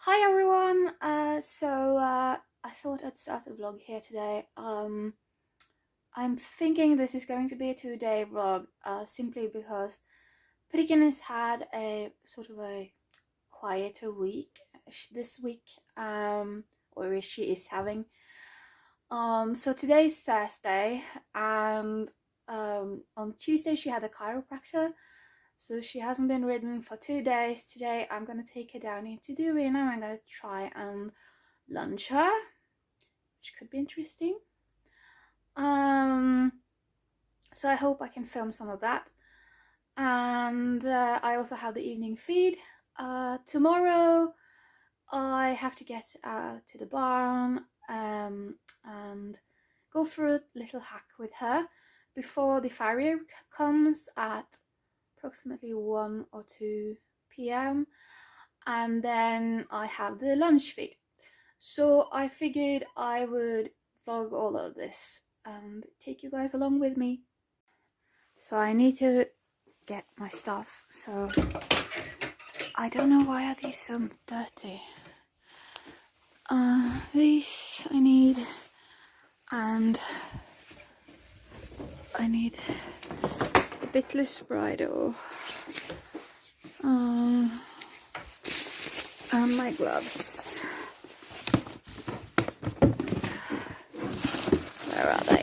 Hi everyone. I thought I'd start a vlog here today. I'm thinking this is going to be a 2-day vlog, simply because Pricken has had a sort of a quieter week this week, or she is having. So today's Thursday, and on Tuesday she had a chiropractor. So she hasn't been ridden for 2 days. Today I'm gonna take her down into the arena and I'm gonna try and lunge her, which could be interesting. So I hope I can film some of that. And I also have the evening feed. Tomorrow I have to get to the barn and go for a little hike with her before the farrier comes at approximately 1 or 2 p.m. and then I have the lunch feed. So I figured I would vlog all of this and take you guys along with me. So I need to get my stuff. So I don't know, why are these so dirty? These I need, and I need the bitless bridle, and my gloves. Where are they?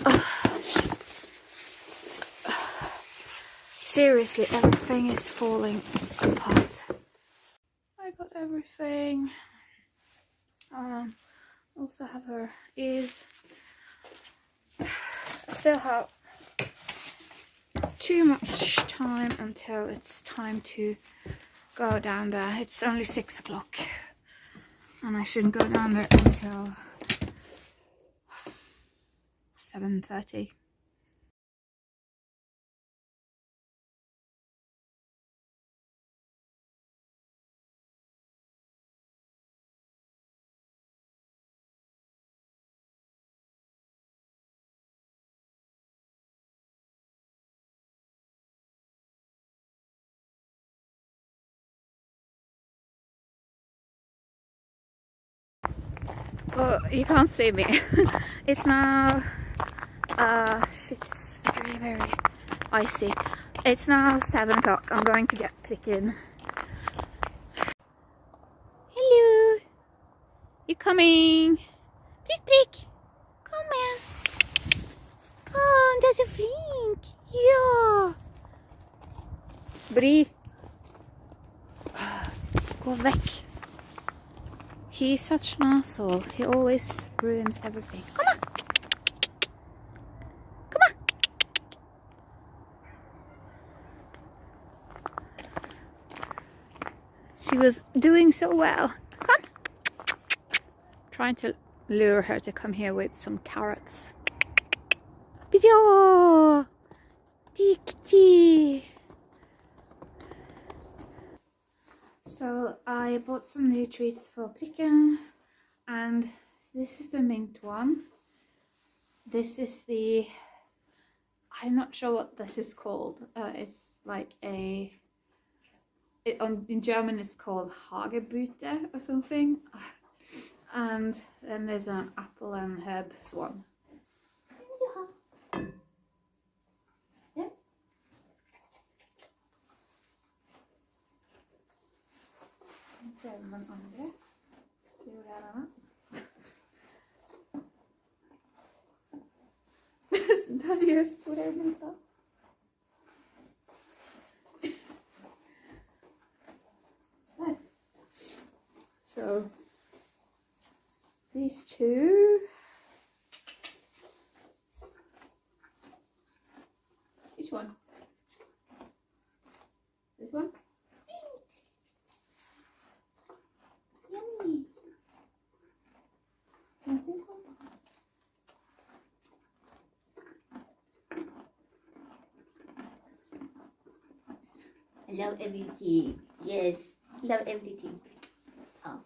Oh, shit. Seriously, everything is falling apart. I got everything. Also have her ears. I still have too much time until it's time to go down there. It's only 6 o'clock and I shouldn't go down there until 7:30. Oh, you can't see me. It's now shit, it's very icy. It's now 7 o'clock. I'm going to get Pricken. Hello, you coming? Prick, kom igen. Kom, du är så flink. Ja. Bri. Gå väck. He's such an asshole. He always ruins everything. Come on. Come on. She was doing so well. Come. Trying to lure her to come here with some carrots. Ja. Dikti. So I bought some new treats for Pricken, and this is the mint one. This is the, I'm not sure what this is called. It's like a, in German it's called Hagebutte or something. And then there's an apple and herbs one. Den andra. Ska jag göra den? Där är stora mynta. So these two. Which one? This one? Yummy. And this one? I love everything. Yes, love everything. Oh.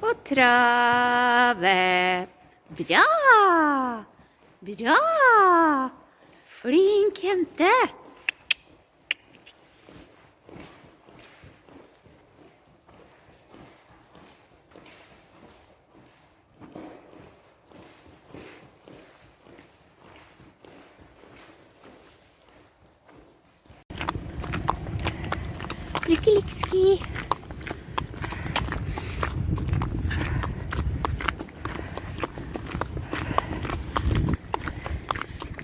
Och trave. Bra! Bra! Flink jente! Lyckelikski!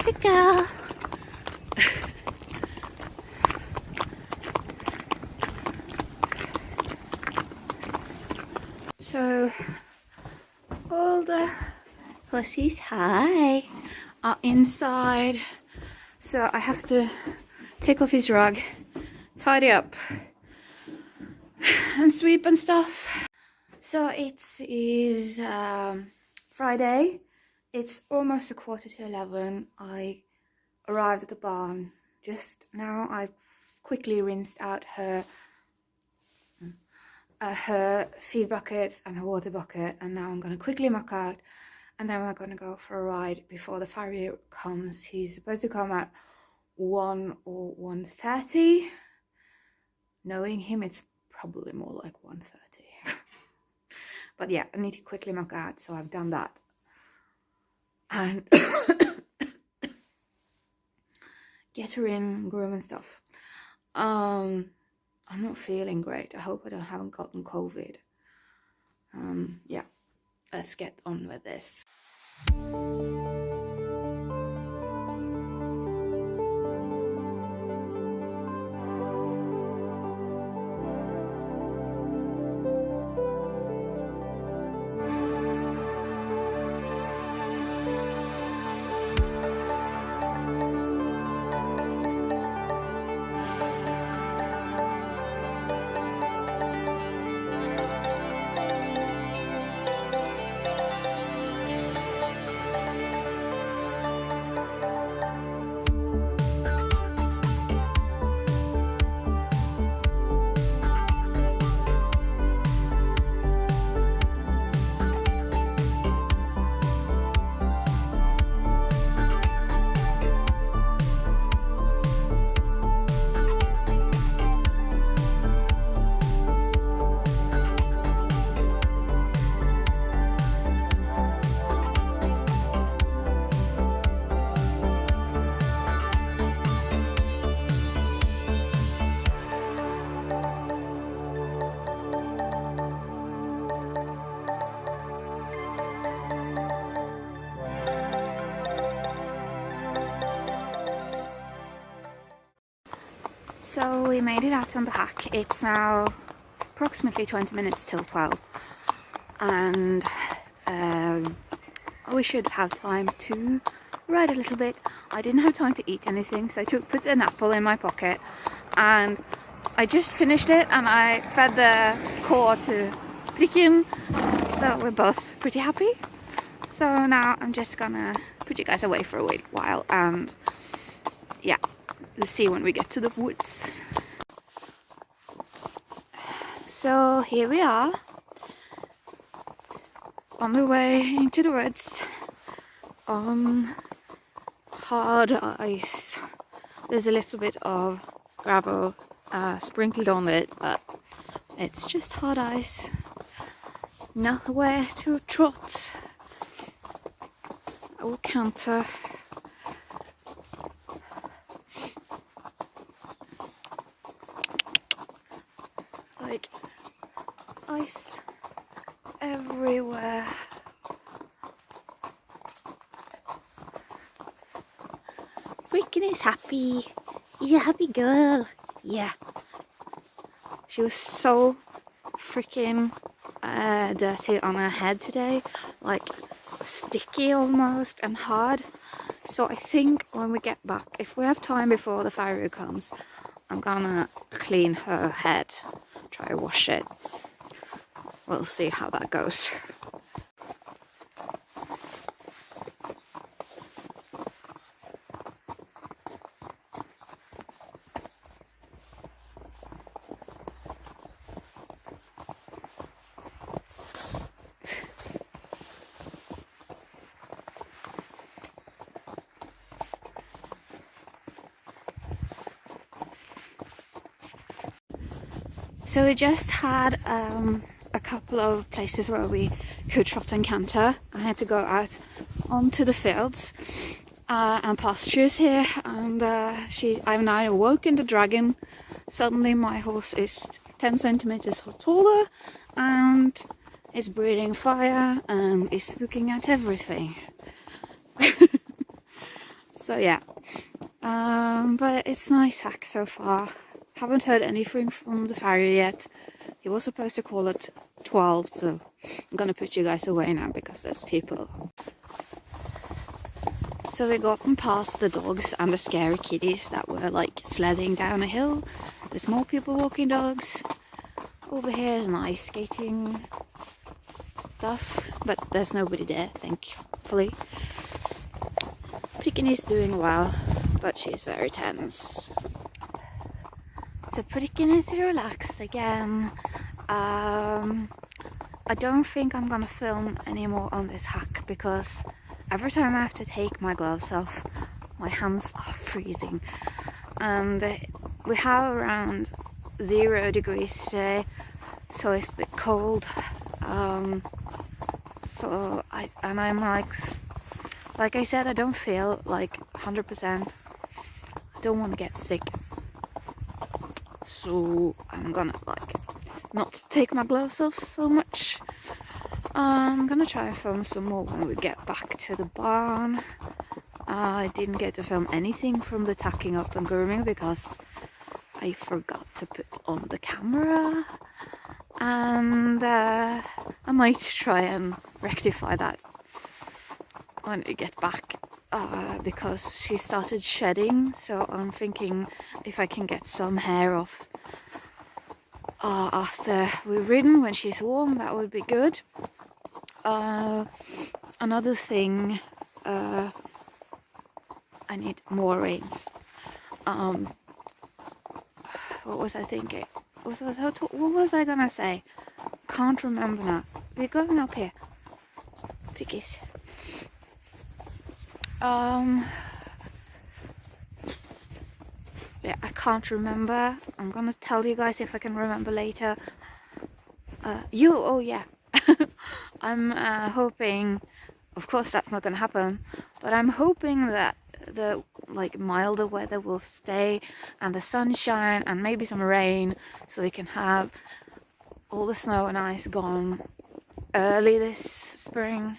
Good girl. So all the hussies, hi, are inside. So I have to take off his rug, tidy up, and sweep and stuff. So it is Friday. It's almost 11:15. I arrived at the barn just now. I've quickly rinsed out her feed buckets and her water bucket, and now I'm going to quickly muck out, and then we're going to go for a ride before the farrier comes. He's supposed to come at 1 or 1:30. Knowing him, it's probably more like 1:30. But yeah, I need to quickly knock out, so I've done that. And get her in, groom and stuff. I'm not feeling great. I hope I haven't gotten COVID. Yeah, let's get on with this. So we made it out on the hack. It's now approximately 20 minutes till 12, and we should have time to ride a little bit. I didn't have time to eat anything, so I put an apple in my pocket, and I just finished it, and I fed the core to Pricken, so we're both pretty happy. So now I'm just gonna put you guys away for a while, and yeah, let's see when we get to the woods. So here we are on the way into the woods on hard ice. There's a little bit of gravel sprinkled on it, but it's just hard ice. Nowhere to trot or canter. Like ice everywhere. Pricken is happy. He's a happy girl. Yeah. She was so freaking dirty on her head today, like sticky almost and hard. So I think when we get back, if we have time before the Farao comes, I'm gonna clean her head, try to wash it. We'll see how that goes. So we just had a couple of places where we could trot and canter. I had to go out onto the fields and pastures here, and I've now awoken the dragon. Suddenly my horse is 10 centimeters taller and is breathing fire and is spooking at everything. So yeah, but it's nice hack so far. Haven't heard anything from the Farao yet. He was supposed to call at 12, so I'm gonna put you guys away now because there's people. So we gotten past the dogs and the scary kitties that were like sledding down a hill. There's more people walking dogs. Over here is an ice skating stuff, but there's nobody there, thankfully. Pricken is doing well, but she's very tense. So Pricken is relaxed again. I don't think I'm gonna film anymore on this hack because every time I have to take my gloves off, my hands are freezing. And we have around 0 degrees today, so it's a bit cold. So I'm like I said, I don't feel like 100%. I don't want to get sick, so I'm gonna like not take my gloves off so much. I'm gonna try and film some more when we get back to the barn. I didn't get to film anything from the tacking up and grooming because I forgot to put on the camera, and I might try and rectify that when we get back, because she started shedding, so I'm thinking if I can get some hair off after we've ridden when she's warm, that would be good. Another thing, I need more reins. What was I thinking? What was I gonna say? Can't remember now. We're going up here, piggies. Yeah, I can't remember. I'm gonna tell you guys if I can remember later. Oh yeah. I'm hoping, of course that's not gonna happen, but I'm hoping that the like milder weather will stay and the sunshine and maybe some rain, so we can have all the snow and ice gone early this spring.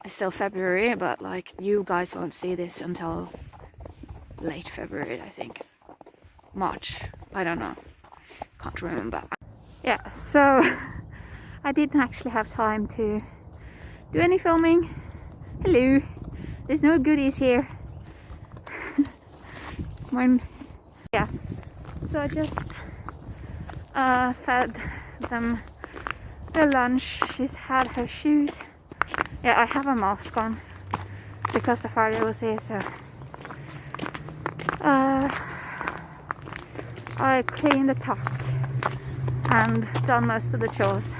It's still February, but like you guys won't see this until late February, I think. March, I don't know, can't remember. Yeah, so I didn't actually have time to do any filming. Hello, there's no goodies here. Yeah, so I just fed them their lunch. She's had her shoes. Yeah, I have a mask on because the father was here, so I cleaned the tuck and done most of the chores,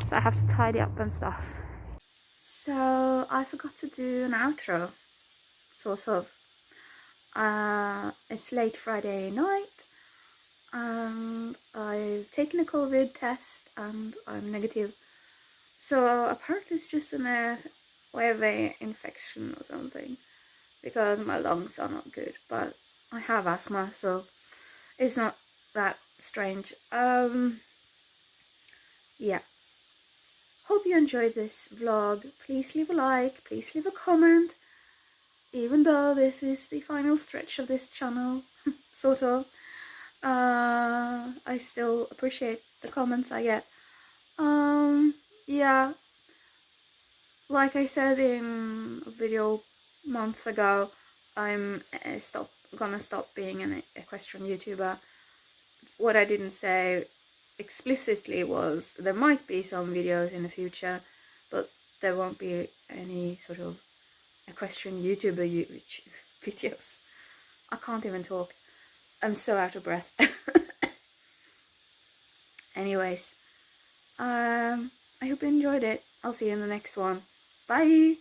so I have to tidy up and stuff. So I forgot to do an outro, sort of. It's late Friday night and I've taken a COVID test and I'm negative. So apparently it's just an airway infection or something, because my lungs are not good, but I have asthma, so it's not that strange. Yeah. Hope you enjoyed this vlog. Please leave a like, please leave a comment. Even though this is the final stretch of this channel, sort of, I still appreciate the comments I get. Yeah, like I said in a video a month ago, I'm gonna stop being an equestrian YouTuber. What I didn't say explicitly was there might be some videos in the future, but there won't be any sort of equestrian YouTuber videos. I can't even talk. I'm so out of breath. Anyways, I hope you enjoyed it. I'll see you in the next one. Bye!